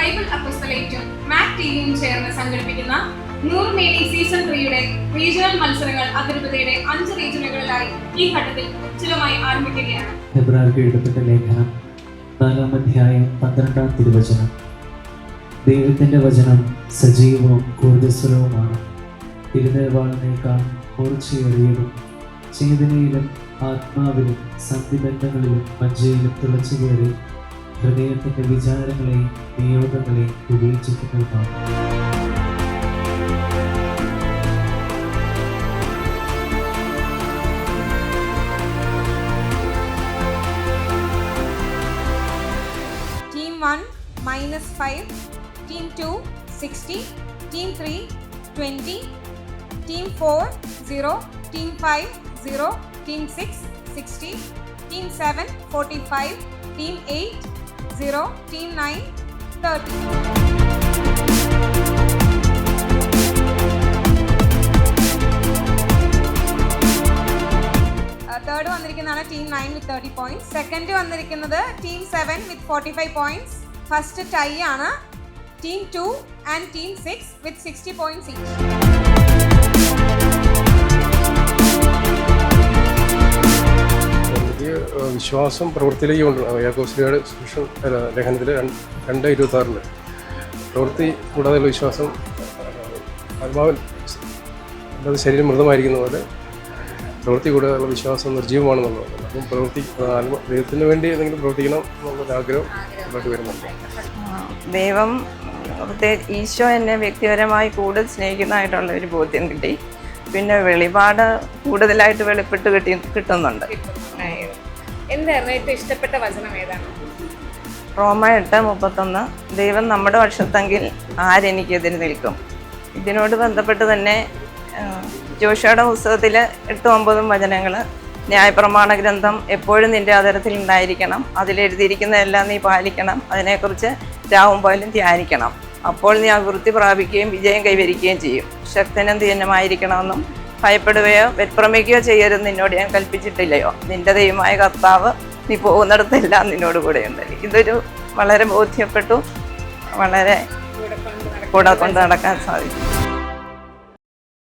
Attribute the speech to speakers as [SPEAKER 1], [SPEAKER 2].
[SPEAKER 1] Bible അപ്പോസ്തലേറ്റും Mac ടിവിയും ചേർന്ന് സംഘടിപ്പിക്കുന്ന 100 മേനി season 3യുടെ regional മത്സരങ്ങൾ അതിരൂപതയുടെ 5 റീജിയനുകളിലായി ഈ ഘട്ടത്തിൽ ഉജ്ജ്വലമായി ആരംഭിക്കുകയാണ്.
[SPEAKER 2] ഹെബ്രായർക്ക് എഴുതപ്പെട്ട ലേഖനം 4-ാം അധ്യായം 12-ാം തിരുവചനം. ദൈവത്തിന്റെ വചനം സജീവവും ഊർജ്ജസ്വലവുമാണ്, തിരുനിലവാളിനേക്കാൾ മൂർച്ചയേറിയതും ചേതനയിലും ആത്മാവിലും സന്ധിബന്ധങ്ങളിലും മജ്ജയിലും തുളച്ചു കയറി ഹൃദയത്തിന്റെ വിചാരങ്ങളെയും നിയോഗങ്ങളെയും വിവേചിക്കുന്നതുമാണ്.
[SPEAKER 3] Team 1 -5, Team 2 60, Team 3 20, Team 4 0, Team 5 0, Team 6 60, Team 7 45, Team 8 0, Team 9 30. Third വന്നിരിക്കുന്നതാണ് ടീം 9 with 30 points. സെക്കൻഡ് വന്നിരിക്കുന്നത് team 7 with 45 points. First tie ആണ് team 2 and team 6 with 60 points each.
[SPEAKER 4] വിശ്വാസം പ്രവൃത്തിയിലേക്ക് കൊണ്ടുവരണം. യാക്കോബിന്റെ സുവിശേഷം ലേഖനത്തിൽ 2:26 പ്രവൃത്തി കൂടാതെയുള്ള വിശ്വാസം ആത്മാവിൽ അല്ലാതെ ശരീരം മൃതമായിരിക്കുന്ന പോലെ പ്രവൃത്തി കൂടാതെയുള്ള വിശ്വാസം നിർജ്ജീവമാണെന്നുള്ളത്. അപ്പം ദൈവത്തിന് വേണ്ടി എന്തെങ്കിലും പ്രവർത്തിക്കണം എന്നുള്ളൊരു ആഗ്രഹം മുന്നോട്ട് വരുന്നുണ്ട്.
[SPEAKER 5] ദൈവം ഈശോ എന്നെ വ്യക്തിപരമായി കൂടുതൽ സ്നേഹിക്കുന്നതായിട്ടുള്ള ഒരു ബോധ്യം കിട്ടി. പിന്നെ വെളിപാട് കൂടുതലായിട്ട് വെളിപ്പെട്ട് കിട്ടുന്നുണ്ട്.
[SPEAKER 3] എന്തായിരുന്നു ഏറ്റവും ഇഷ്ടപ്പെട്ട വചനം ഏതാണ്?
[SPEAKER 5] റോമ 8:31 ദൈവം നമ്മുടെ പക്ഷത്തെങ്കിൽ ആരെനിക്കെതിരെ നിൽക്കും. ഇതിനോട് ബന്ധപ്പെട്ട് തന്നെ ജോഷയുടെ പുസ്തകത്തിൽ 8-9 വചനങ്ങൾ, ന്യായപ്രമാണ ഗ്രന്ഥം എപ്പോഴും നിൻ്റെ ആദരത്തിൽ ഉണ്ടായിരിക്കണം, അതിലെഴുതിയിരിക്കുന്നതെല്ലാം നീ പാലിക്കണം, അതിനെക്കുറിച്ച് രാവും പകലും ധ്യാനിക്കണം, അപ്പോൾ നീ അഭിവൃദ്ധി പ്രാപിക്കുകയും വിജയം കൈവരിക്കുകയും ചെയ്യും. ശക്തനും ധീരനുമായിരിക്കണമെന്നും ഭയപ്പെടുകയോ വെപ്രമിക്കുകയോ ചെയ്യരുത് നിന്നോട് ഞാൻ കൽപ്പിച്ചിട്ടില്ലയോ, നിന്റെ ദൈവമായ കർത്താവ് നീ പോകുന്നിടത്തെല്ലാം നിന്നോട് കൂടെയുണ്ട്. ഇതൊരു വളരെ ബോധ്യപ്പെട്ടു, വളരെ കൂടെ കൊണ്ട് നടക്കാൻ സാധിക്കും.